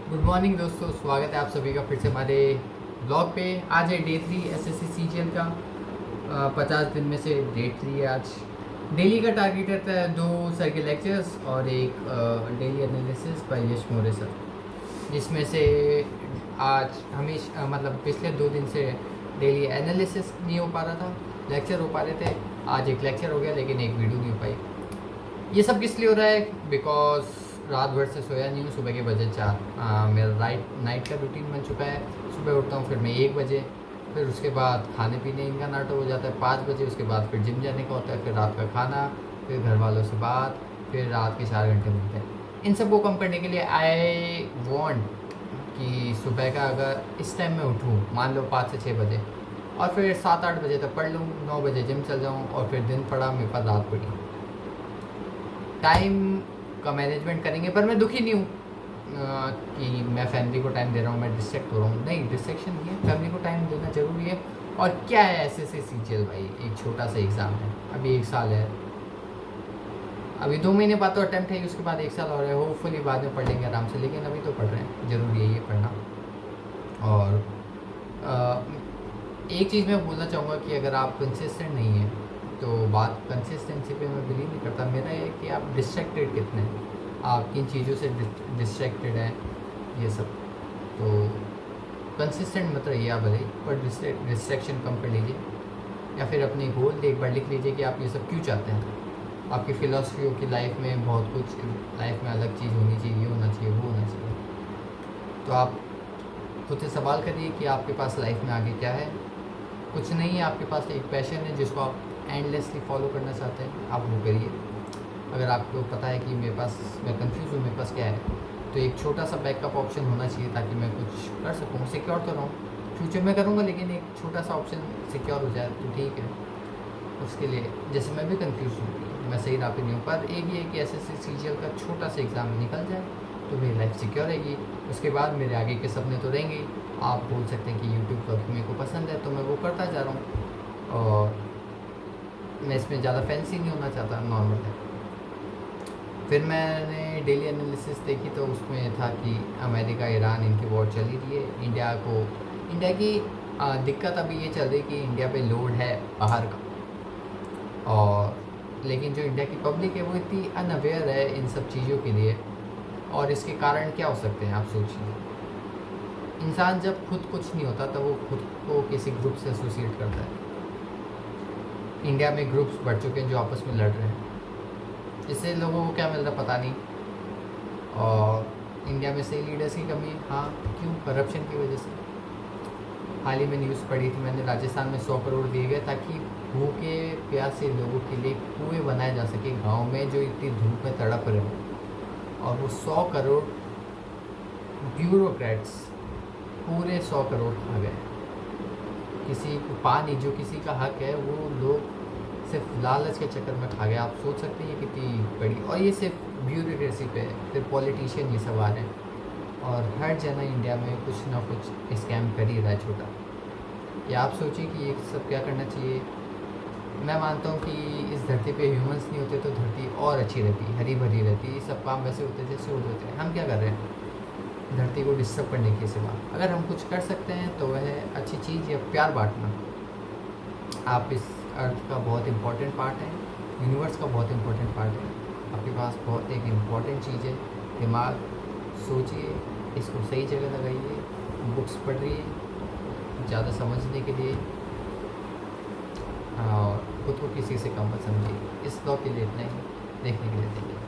Good morning दोस्तों, स्वागत है आप सभी का फिर से हमारे ब्लॉग पे। आज है डे 3 एसएससी सीजीएल का। 50 दिन में से डे 3 है आज। डेली का टारगेट रहता है 2 सर के लेक्चर्स और एक डेली एनालिसिस बाय यश मोरे सर, जिसमें से आज हमेशा मतलब पिछले 2 दिन से डेली एनालिसिस नहीं हो पा रहा था, लेक्चर हो पा रहे थे। आज एक लेक्चर हो गया लेकिन एक वीडियो नहीं हो पाई। ये सब किस लिए हो रहा है? बिकॉज रात भर से सोया नहीं हूँ। सुबह के बजे 4 मेरा नाइट का रूटीन बन चुका है। सुबह उठता हूँ फिर मैं 1 बजे, फिर उसके बाद खाने पीने इनका नाटक हो जाता है 5 बजे। उसके बाद फिर जिम जाने का होता है, फिर रात का खाना, फिर घर वालों से बात, फिर रात के 4 घंटे मिलते हैं। इन सब को कम करने के लिए आई वॉन्ट कि सुबह का अगर इस टाइम में उठूँ, मान लो 5 से 6 बजे, और फिर 7-8 बजे तक पढ़ लूँ, 9 बजे जिम चल जाऊँ, और फिर दिन पढ़ा मेरे पास रात पड़ी। टाइम का मैनेजमेंट करेंगे। पर मैं दुखी नहीं हूँ कि मैं फैमिली को टाइम दे रहा हूँ, मैं डिस्ट्रैक्ट हो रहा हूँ। नहीं, डिस्ट्रैक्शन नहीं है, फैमिली को टाइम देना ज़रूरी है। और क्या है एसएससी सीजीएल भाई, एक छोटा सा एग्ज़ाम है। अभी 1 साल है, अभी 2 महीने बाद तो अटैम्प्ट है, उसके बाद 1 साल और है। होपफुली बाद में पढ़ लेंगे आराम से, लेकिन अभी तो पढ़ रहे हैं, ज़रूरी है ये पढ़ना। और एक चीज़ मैं बोलना चाहूँगा कि अगर आप कंसिस्टेंट नहीं हैं तो बात कंसिस्टेंसी पे मैं बिलीव नहीं करता। मेरा ये है कि आप डिस्ट्रैक्टेड कितने हैं, आप किन चीज़ों से डिस्ट्रैक्टेड हैं, ये सब। तो कंसिस्टेंट मत रहिए आप भले ही, पर डिस्ट्रैक्शन कम कर लीजिए, या फिर अपने गोल एक बार लिख लीजिए कि आप ये सब क्यों चाहते हैं। आपकी फ़िलासफ़ी हो कि लाइफ में बहुत कुछ, लाइफ में अलग चीज़ होनी चाहिए, ये होना चाहिए, वो होना चाहिए। तो आप खुद से सवाल करिए कि आपके पास लाइफ में आगे क्या है। कुछ नहीं है, आपके पास एक पैशन है जिसको आप एंडलेसली फॉलो करना चाहते हैं, आप वो करिए। अगर आपको पता है कि मेरे पास, मैं कंफ्यूज हूँ, मेरे पास क्या है, तो एक छोटा सा बैकअप ऑप्शन होना चाहिए ताकि मैं कुछ कर सकूँ। सिक्योर तो रहूँ, फ्यूचर में करूँगा, लेकिन एक छोटा सा ऑप्शन सिक्योर हो जाए तो ठीक है। उसके लिए जैसे मैं भी कंफ्यूज हूँ, मैं सही राह पे नहीं हूँ, पर एक ये है कि एसएससी सीजीएल का छोटा सा एग्ज़ाम निकल जाए तो मेरी लाइफ सिक्योर रहेगी। उसके बाद मेरे आगे के सपने तो रहेंगे ही। आप बोल सकते हैं कि यूट्यूब का मेरे को पसंद है तो मैं वो करता जा रहा हूँ, और मैं इसमें ज़्यादा फैंसी नहीं होना चाहता, नॉर्मल है। फिर मैंने डेली एनालिसिस देखी तो उसमें था कि अमेरिका ईरान इनकी वॉर चली रही है। इंडिया की दिक्कत अभी ये चल रही कि इंडिया पे लोड है बाहर का, और लेकिन जो इंडिया की पब्लिक है वो इतनी अनअवेयर है इन सब चीज़ों के लिए। और इसके कारण क्या हो सकते हैं आप सोचिए। इंसान जब खुद कुछ नहीं होता तब वो खुद को किसी ग्रुप से एसोसिएट करता है। इंडिया में ग्रुप्स बढ़ चुके हैं जो आपस में लड़ रहे हैं, इससे लोगों को क्या मिल रहा पता नहीं। और इंडिया में सही लीडर्स की कमी है। हाँ, क्यों? करप्शन की वजह से। हाल ही में न्यूज़ पढ़ी थी मैंने, राजस्थान में 100 करोड़ दिए गए ताकि भूखे प्यासे लोगों के लिए कुएं बनाए जा सके गांव में जो इतनी धूप में तड़प रहे हो। और वो 100 करोड़ ब्यूरोक्रेट्स पूरे 100 करोड़ खा गए। किसी को पानी जो किसी का हक है वो लोग सिर्फ लालच के चक्कर में खा गए। आप सोच सकते हैं ये कितनी बड़ी, और ये सिर्फ ब्यूरोक्रेसी पे है। फिर पॉलिटिशियन ये सब आ रहे हैं, और हर जना इंडिया में कुछ ना कुछ स्कैम कर ही रहा है छोटा। या आप सोचिए कि ये सब क्या करना चाहिए। मैं मानता हूँ कि इस धरती पे ह्यूमंस नहीं होते तो धरती और अच्छी रहती, हरी भरी रहती, सब काम वैसे होते जैसे होते हैं। हम क्या कर रहे हैं धरती को डिस्टर्ब करने के सिवा? अगर हम कुछ कर सकते हैं तो वह अच्छी चीज़ या प्यार बांटना। आप इस अर्थ का बहुत इम्पोर्टेंट पार्ट है, यूनिवर्स का बहुत इम्पोर्टेंट पार्ट है। आपके पास बहुत एक इम्पॉर्टेंट चीज़ है, दिमाग। सोचिए, इसको सही जगह लगाइए, बुक्स पढ़िए ज़्यादा समझने के लिए, और खुद को किसी से कम मत समझिए। इस ब्लॉग के लिए इतना ही, देखने के लिए थैंक यू।